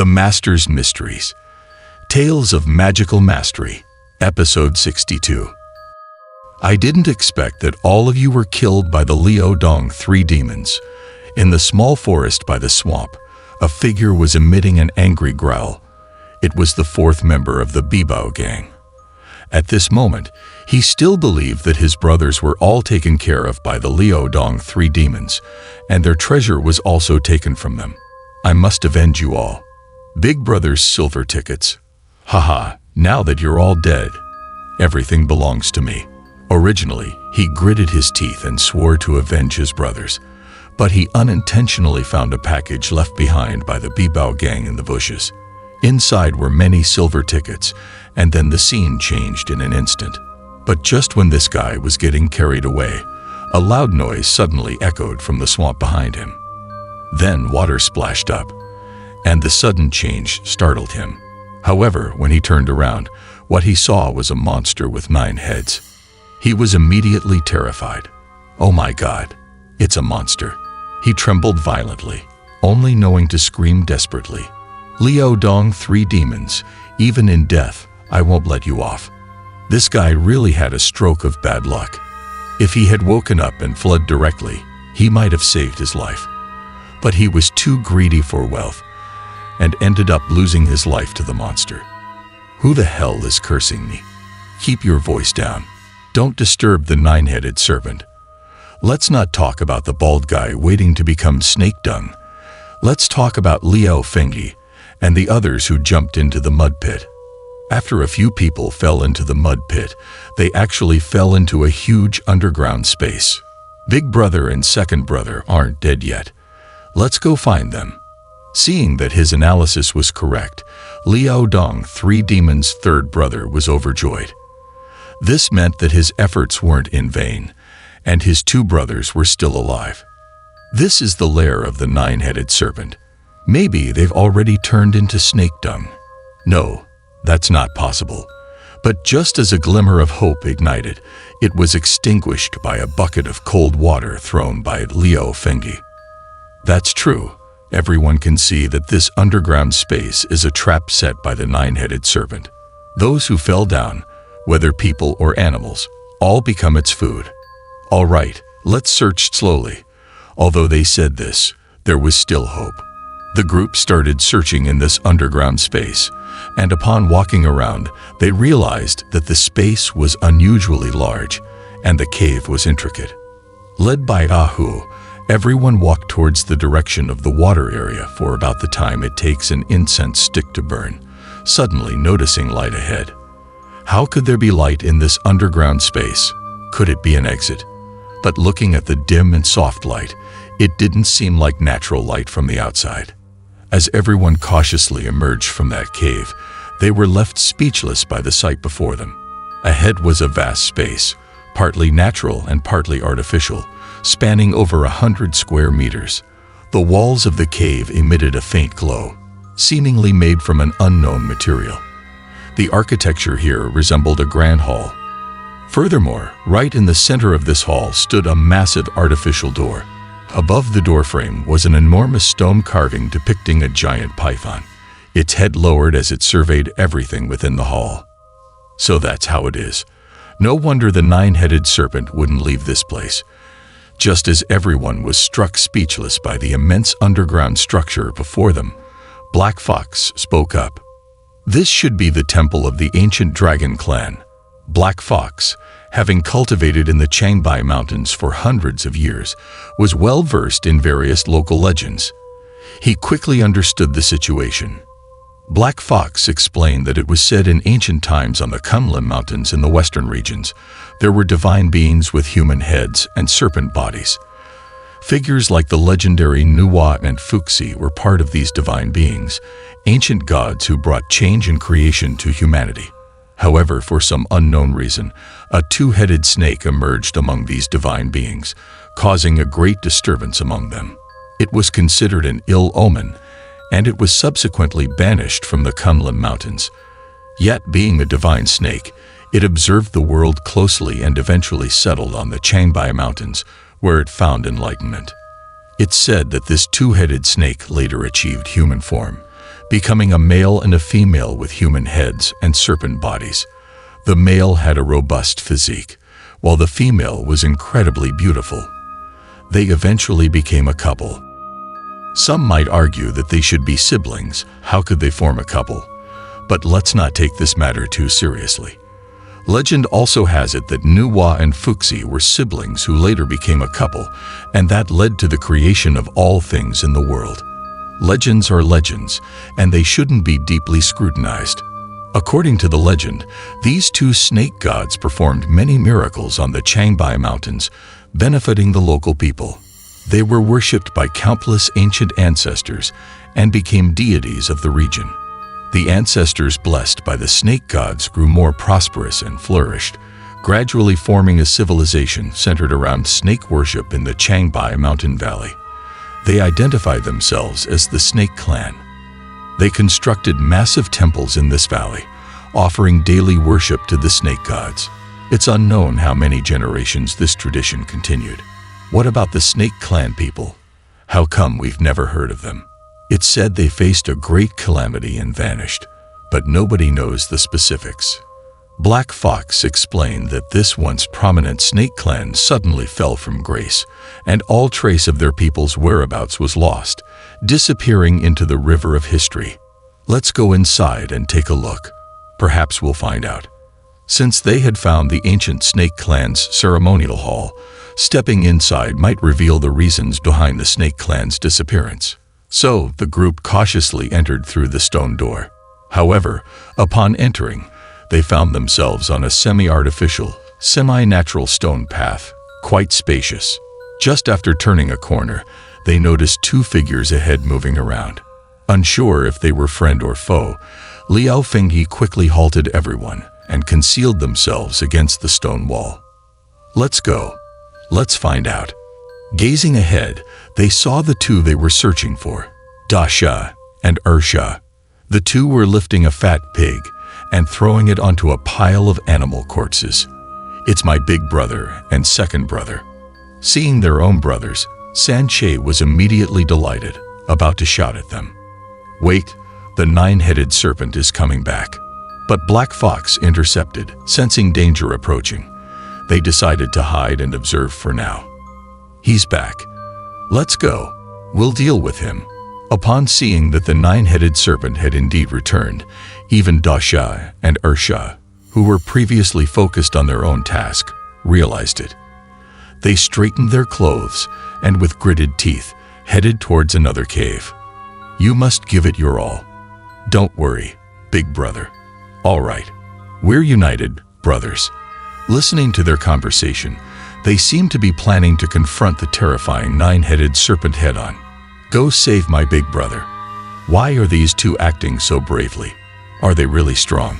The Master's Mysteries. Tales of Magical Mastery, Episode 62. I didn't expect that all of you were killed by the Liaodong three demons. In the small forest by the swamp, a figure was emitting an angry growl. It was the fourth member of the Bibao gang. At this moment, he still believed that his brothers were all taken care of by the Liaodong three demons, and their treasure was also taken from them. I must avenge you all. Big Brother's silver tickets. Haha, now that you're all dead, everything belongs to me. Originally, he gritted his teeth and swore to avenge his brothers, but he unintentionally found a package left behind by the Bibao gang in the bushes. Inside were many silver tickets, and then the scene changed in an instant. But just when this guy was getting carried away, a loud noise suddenly echoed from the swamp behind him. Then water splashed up, and the sudden change startled him. However, when he turned around, what he saw was a monster with 9 heads. He was immediately terrified. Oh my God, it's a monster. He trembled violently, only knowing to scream desperately. Liaodong three demons, even in death, I won't let you off. This guy really had a stroke of bad luck. If he had woken up and fled directly, he might have saved his life. But he was too greedy for wealth, and ended up losing his life to the monster. Who the hell is cursing me? Keep your voice down. Don't disturb the 9-headed serpent. Let's not talk about the bald guy waiting to become snake dung. Let's talk about Liao Fengyi and the others who jumped into the mud pit. After a few people fell into the mud pit, they actually fell into a huge underground space. Big Brother and Second Brother aren't dead yet. Let's go find them. Seeing that his analysis was correct, Liaodong three demons' third brother was overjoyed. This meant that his efforts weren't in vain, and his 2 brothers were still alive. This is the lair of the 9-headed serpent. Maybe they've already turned into snake dung. No, that's not possible. But just as a glimmer of hope ignited, it was extinguished by a bucket of cold water thrown by Liao Fengyi. That's true. Everyone can see that this underground space is a trap set by the 9-headed serpent. Those who fell down, whether people or animals, all become its food. All right, let's search slowly. Although they said this, there was still hope. The group started searching in this underground space, and upon walking around, they realized that the space was unusually large, and the cave was intricate. Led by Ahu, everyone walked towards the direction of the water area for about the time it takes an incense stick to burn, suddenly noticing light ahead. How could there be light in this underground space? Could it be an exit? But looking at the dim and soft light, it didn't seem like natural light from the outside. As everyone cautiously emerged from that cave, they were left speechless by the sight before them. Ahead was a vast space, partly natural and partly artificial, spanning over 100 square meters. The walls of the cave emitted a faint glow, seemingly made from an unknown material. The architecture here resembled a grand hall. Furthermore, right in the center of this hall stood a massive artificial door. Above the doorframe was an enormous stone carving depicting a giant python, its head lowered as it surveyed everything within the hall. So that's how it is. No wonder the 9-headed serpent wouldn't leave this place. Just as everyone was struck speechless by the immense underground structure before them, Black Fox spoke up. This should be the temple of the ancient dragon clan. Black Fox, having cultivated in the Changbai Mountains for hundreds of years, was well versed in various local legends. He quickly understood the situation. Black Fox explained that it was said in ancient times on the Kunlun Mountains in the western regions, there were divine beings with human heads and serpent bodies. Figures like the legendary Nuwa and Fuxi were part of these divine beings, ancient gods who brought change and creation to humanity. However, for some unknown reason, a 2-headed snake emerged among these divine beings, causing a great disturbance among them. It was considered an ill omen, and it was subsequently banished from the Kunlun Mountains. Yet, being a divine snake, it observed the world closely and eventually settled on the Changbai Mountains, where it found enlightenment. It's said that this 2-headed snake later achieved human form, becoming a male and a female with human heads and serpent bodies. The male had a robust physique, while the female was incredibly beautiful. They eventually became a couple. Some might argue that they should be siblings. How could they form a couple? But let's not take this matter too seriously. Legend also has it that Nuwa and Fuxi were siblings who later became a couple, and that led to the creation of all things in the world. Legends are legends, and they shouldn't be deeply scrutinized. According to the legend, these two snake gods performed many miracles on the Changbai Mountains, benefiting the local people. They were worshipped by countless ancient ancestors and became deities of the region. The ancestors blessed by the snake gods grew more prosperous and flourished, gradually forming a civilization centered around snake worship in the Changbai Mountain Valley. They identified themselves as the Snake Clan. They constructed massive temples in this valley, offering daily worship to the snake gods. It's unknown how many generations this tradition continued. What about the Snake Clan people? How come we've never heard of them? It's said they faced a great calamity and vanished, but nobody knows the specifics. Black Fox explained that this once prominent snake clan suddenly fell from grace, and all trace of their people's whereabouts was lost, disappearing into the river of history. Let's go inside and take a look. Perhaps we'll find out. Since they had found the ancient snake clan's ceremonial hall, stepping inside might reveal the reasons behind the snake clan's disappearance. So, the group cautiously entered through the stone door. However, upon entering, they found themselves on a semi-artificial, semi-natural stone path, quite spacious. Just after turning a corner, they noticed two figures ahead moving around. Unsure if they were friend or foe, Liao Fenghe quickly halted everyone and concealed themselves against the stone wall. Let's go. Let's find out. Gazing ahead, they saw the two they were searching for, Dasha and Ursha. The two were lifting a fat pig and throwing it onto a pile of animal corpses. It's my big brother and second brother. Seeing their own brothers, Sanche was immediately delighted, about to shout at them. Wait, the nine-headed serpent is coming back. But Black Fox intercepted, sensing danger approaching. They decided to hide and observe for now. He's back. Let's go. We'll deal with him. Upon seeing that the nine-headed serpent had indeed returned, even Dasha and Ursha, who were previously focused on their own task, realized it. They straightened their clothes and with gritted teeth headed towards another cave. You must give it your all. Don't worry, big brother. All right. We're united, brothers. Listening to their conversation, they seemed to be planning to confront the terrifying nine-headed serpent head-on. Go save my big brother. Why are these two acting so bravely? Are they really strong?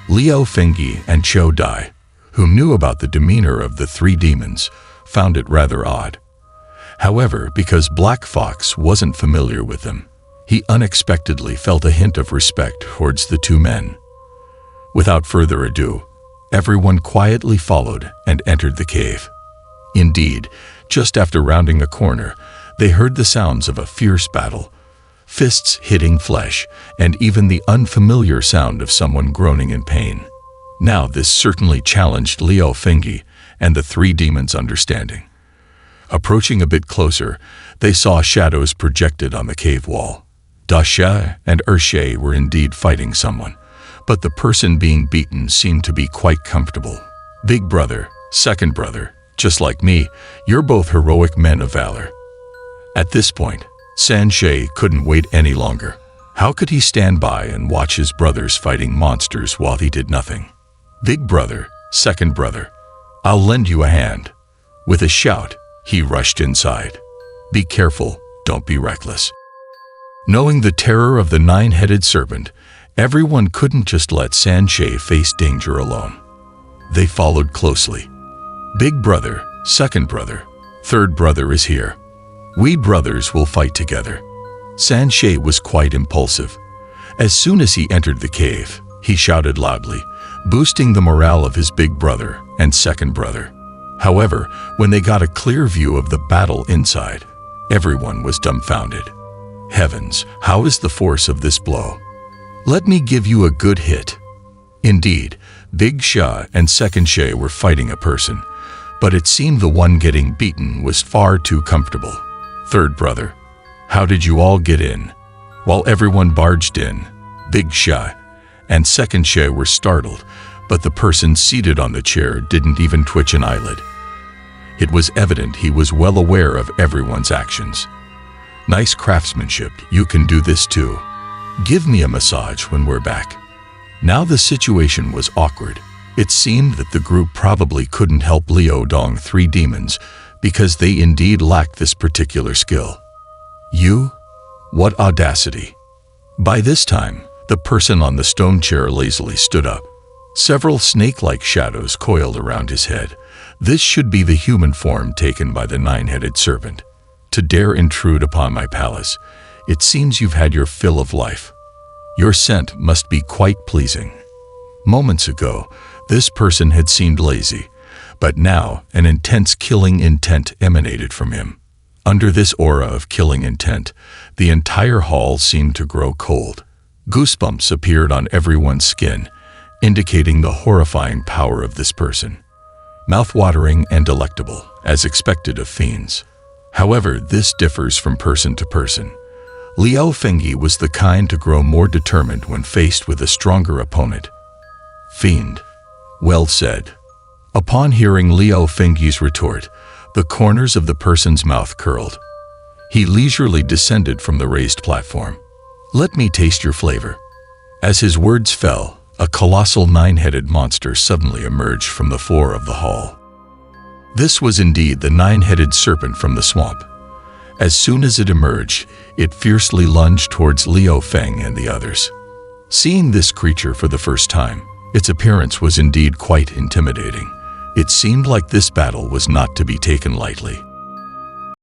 Liao Fenghe and Chou Dai, who knew about the demeanor of the three demons, found it rather odd. However, because Black Fox wasn't familiar with them, he unexpectedly felt a hint of respect towards the two men. Without further ado, everyone quietly followed and entered the cave. Indeed, just after rounding a corner, they heard the sounds of a fierce battle, fists hitting flesh, and even the unfamiliar sound of someone groaning in pain. Now this certainly challenged Liao Fenghe and the three demons' understanding. Approaching a bit closer, they saw shadows projected on the cave wall. Dasha and Ursha were indeed fighting someone, but the person being beaten seemed to be quite comfortable. Big brother, second brother, just like me, you're both heroic men of valor. At this point, Sanche couldn't wait any longer. How could he stand by and watch his brothers fighting monsters while he did nothing? Big brother, second brother, I'll lend you a hand. With a shout, he rushed inside. Be careful, don't be reckless. Knowing the terror of the nine-headed serpent, everyone couldn't just let Sanche face danger alone. They followed closely. Big brother, second brother, third brother is here. We brothers will fight together. Sanche was quite impulsive. As soon as he entered the cave, he shouted loudly, boosting the morale of his big brother and second brother. However, when they got a clear view of the battle inside, everyone was dumbfounded. Heavens, how is the force of this blow? Let me give you a good hit. Indeed, Big Shah and Second Shay were fighting a person, but it seemed the one getting beaten was far too comfortable. Third brother, how did you all get in? While everyone barged in, Big Shah and Second Shay were startled, but the person seated on the chair didn't even twitch an eyelid. It was evident he was well aware of everyone's actions. Nice craftsmanship, you can do this too. Give me a massage when we're back. Now the situation was awkward. It seemed that the group probably couldn't help Liu Dong three demons because they indeed lacked this particular skill. You? What audacity! By this time, the person on the stone chair lazily stood up. Several snake-like shadows coiled around his head. This should be the human form taken by the nine-headed serpent. To dare intrude upon my palace, it seems you've had your fill of life. Your scent must be quite pleasing. Moments ago, this person had seemed lazy, but now an intense killing intent emanated from him. Under this aura of killing intent, the entire hall seemed to grow cold. Goosebumps appeared on everyone's skin, indicating the horrifying power of this person. Mouth-watering and delectable, as expected of fiends. However, this differs from person to person. Liu Fengyi was the kind to grow more determined when faced with a stronger opponent. Fiend. Well said. Upon hearing Liu Fengyi's retort, the corners of the person's mouth curled. He leisurely descended from the raised platform. Let me taste your flavor. As his words fell, a colossal nine-headed monster suddenly emerged from the floor of the hall. This was indeed the nine-headed serpent from the swamp. As soon as it emerged, it fiercely lunged towards Liu Feng and the others. Seeing this creature for the first time, its appearance was indeed quite intimidating. It seemed like this battle was not to be taken lightly.